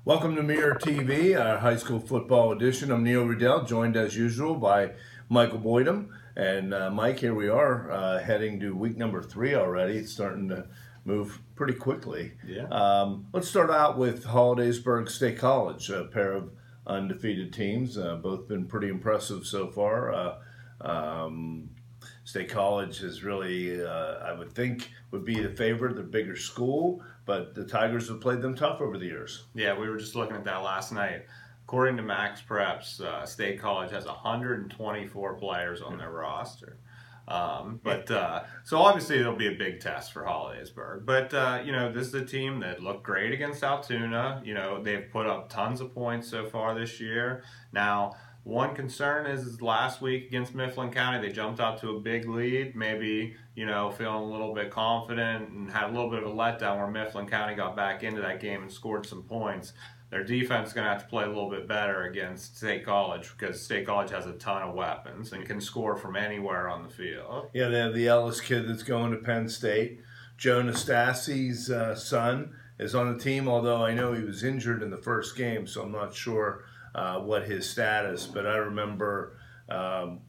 Welcome to Mirror TV, our high school football edition. I'm Neil Rudel, joined as usual by Michael Boytim. And Mike, here we are, heading to week number 3 already. It's starting to move pretty quickly. Yeah. Let's start out with Hollidaysburg State College, a pair of undefeated teams. Both been pretty impressive so far. State College is really, I would think, would be the favorite, the bigger school, but the Tigers have played them tough over the years. Yeah, we were just looking at that last night. According to Max Preps, State College has 124 players on their roster. So obviously it'll be a big test for Hollidaysburg. But, this is a team that looked great against Altoona. They've put up tons of points so far this year. Now, one concern is last week against Mifflin County, they jumped out to a big lead, maybe, feeling a little bit confident and had a little bit of a letdown where Mifflin County got back into that game and scored some points. Their defense is going to have to play a little bit better against State College because State College has a ton of weapons and can score from anywhere on the field. Yeah, they have the Ellis kid that's going to Penn State. Joe Nastassi's son is on the team, although I know he was injured in the first game, so I'm not sure what his status, but I remember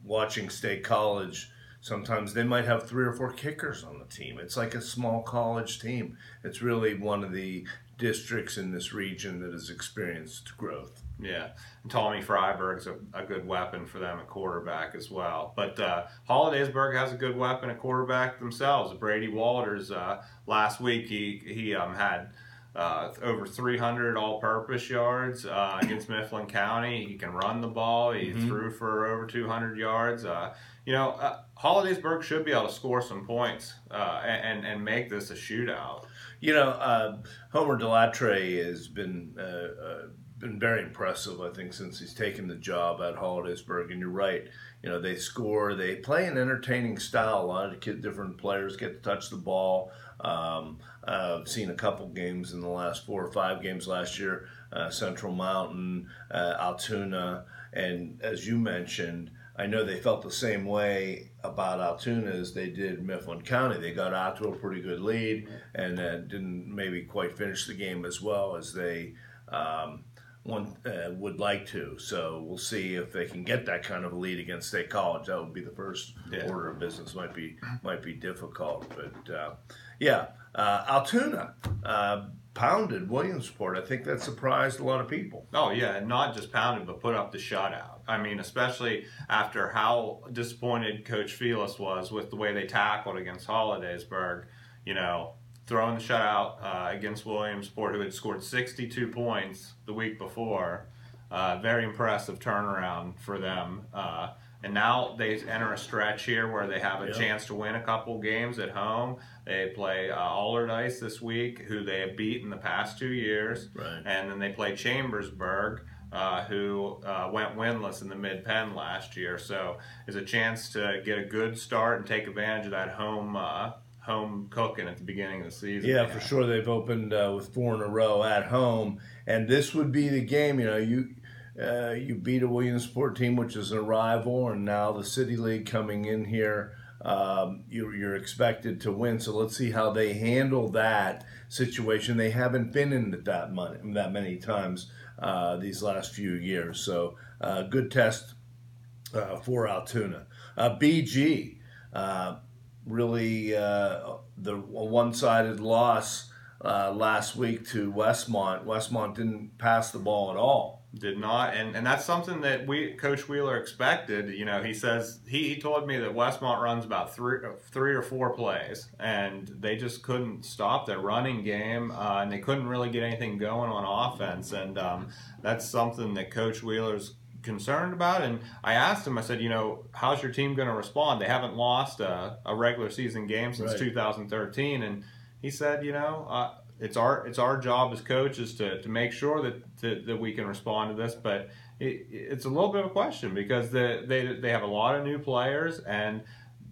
watching State College. Sometimes they might have 3 or 4 kickers on the team. It's like a small college team. It's really one of the districts in this region that has experienced growth. Yeah, and Tommy Freiberg's a good weapon for them at quarterback as well. But Hollidaysburg has a good weapon at quarterback themselves. Brady Walters, last week he had over 300 all-purpose yards against Mifflin County. He can run the ball. He threw for over 200 yards. Hollidaysburg should be able to score some points and make this a shootout. Homer Delatre has been very impressive, I think, since he's taken the job at Hollidaysburg. And you're right. They score. They play an entertaining style. A lot of different players get to touch the ball. I've seen a couple games in the last 4 or 5 games last year, Central Mountain, Altoona, and as you mentioned, I know they felt the same way about Altoona as they did Mifflin County. They got out to a pretty good lead and didn't maybe quite finish the game as well as they would like to. So we'll see if they can get that kind of a lead against State College. That would be the first order of business. Might be difficult, but Altoona pounded Williamsport. I think that surprised a lot of people. Oh, yeah, and not just pounded, but put up the shutout. I mean, especially after how disappointed Coach Felix was with the way they tackled against Hollidaysburg, throwing the shutout against Williamsport, who had scored 62 points the week before. Very impressive turnaround for them. And now they enter a stretch here where they have a chance to win a couple games at home. They play Allardyce this week, who they have beaten the past 2 years. Right. And then they play Chambersburg, who went winless in the Mid-Penn last year. So there's a chance to get a good start and take advantage of that home cooking at the beginning of the season. Yeah, for sure. They've opened with 4 in a row at home. And this would be the game, you beat a Williamsport team, which is a rival, and now the City League coming in here, you're expected to win. So let's see how they handle that situation. They haven't been in it that many times these last few years. So good test for Altoona. BG, really the one-sided loss last week to Westmont. Westmont didn't pass the ball at all. Did not, and that's something that Coach Wheeler expected. He says he told me that Westmont runs about three or four plays, and they just couldn't stop their running game, and they couldn't really get anything going on offense, and that's something that Coach Wheeler's concerned about. And I asked him, I said, how's your team going to respond? They haven't lost a regular season game since 2013, and he said, it's our job as coaches to make sure that we can respond to this, but it's a little bit of a question because they have a lot of new players, and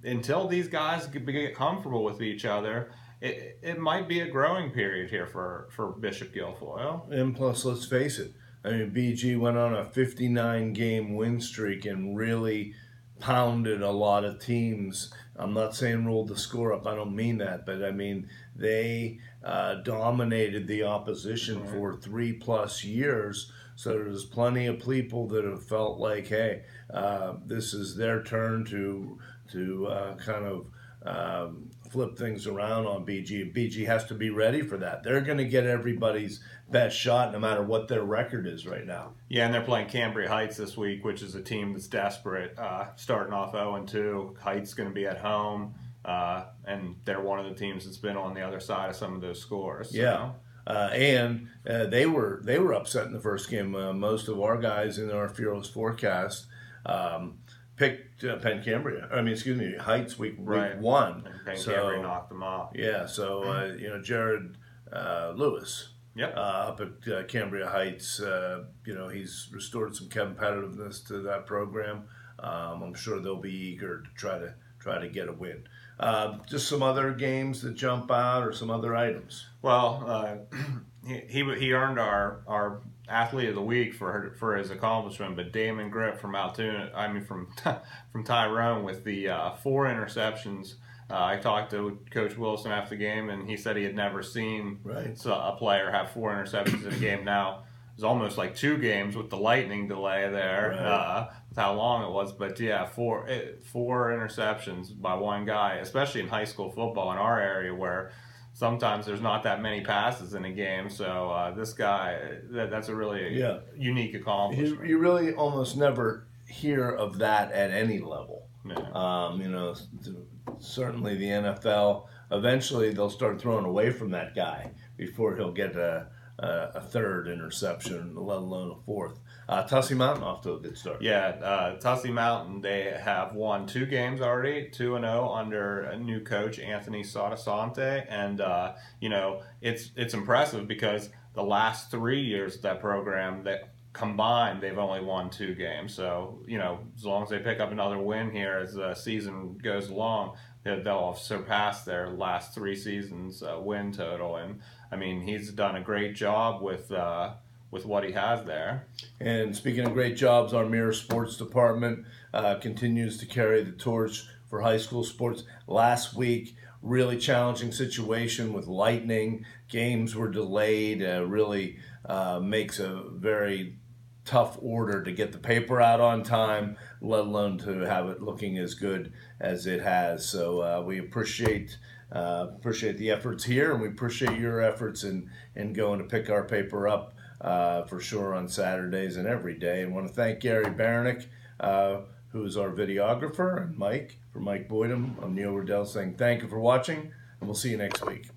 until these guys get comfortable with each other, it might be a growing period here for Bishop Guilfoyle. And plus, let's face it, BG went on a 59-game win streak and really pounded a lot of teams. I'm not saying rolled the score up. I don't mean that, but they dominated the opposition for 3+ years. So there's plenty of people that have felt like, hey, this is their turn to kind of flip things around on BG. BG has to be ready for that. They're going to get everybody's best shot no matter what their record is right now. Yeah, and they're playing Cambria Heights this week, which is a team that's desperate, starting off 0-2. Heights going to be at home, and they're one of the teams that's been on the other side of some of those scores. So. Yeah. And they were upset in the first game. Most of our guys in our Fearless forecast picked Heights week one. And so Cambria knocked them off. Yeah, so Jared Lewis, Yep. up at Cambria Heights, he's restored some competitiveness to that program. I'm sure they'll be eager to try to get a win. Just some other games that jump out, or some other items. Well, he earned our athlete of the week for his accomplishment, but Damon Grip from Altoona, from Tyrone, with the 4 interceptions. I talked to Coach Wilson after the game, and he said he had never seen a player have 4 interceptions in a game. Now, it was almost like 2 games with the lightning delay there, with how long it was. But yeah, 4 interceptions by one guy, especially in high school football in our area, where sometimes there's not that many passes in a game. So this guy, that's a really unique accomplishment. You really almost never hear of that at any level. Yeah. Certainly the NFL, eventually they'll start throwing away from that guy before he'll get a 3rd interception, let alone a 4th. Tussey Mountain off to a good start. Yeah, Tussey Mountain, they have won 2 games already, 2-0 under a new coach, Anthony Sottasante, and it's impressive because the last 3 years of that program, that combined, they've only won 2 games. So, as long as they pick up another win here as the season goes along, they'll have surpassed their last 3 seasons win total. And I mean, he's done a great job with what he has there. And speaking of great jobs, our Mirror Sports Department continues to carry the torch for high school sports. Last week, really challenging situation with lightning. Games were delayed. Really makes a very tough order to get the paper out on time, let alone to have it looking as good as it has. So we appreciate the efforts here, and we appreciate your efforts in going to pick our paper up for sure on Saturdays and every day. And want to thank Gary Baranick, who is our videographer, and Mike Boytim. I'm Neil Rudel saying thank you for watching, and we'll see you next week.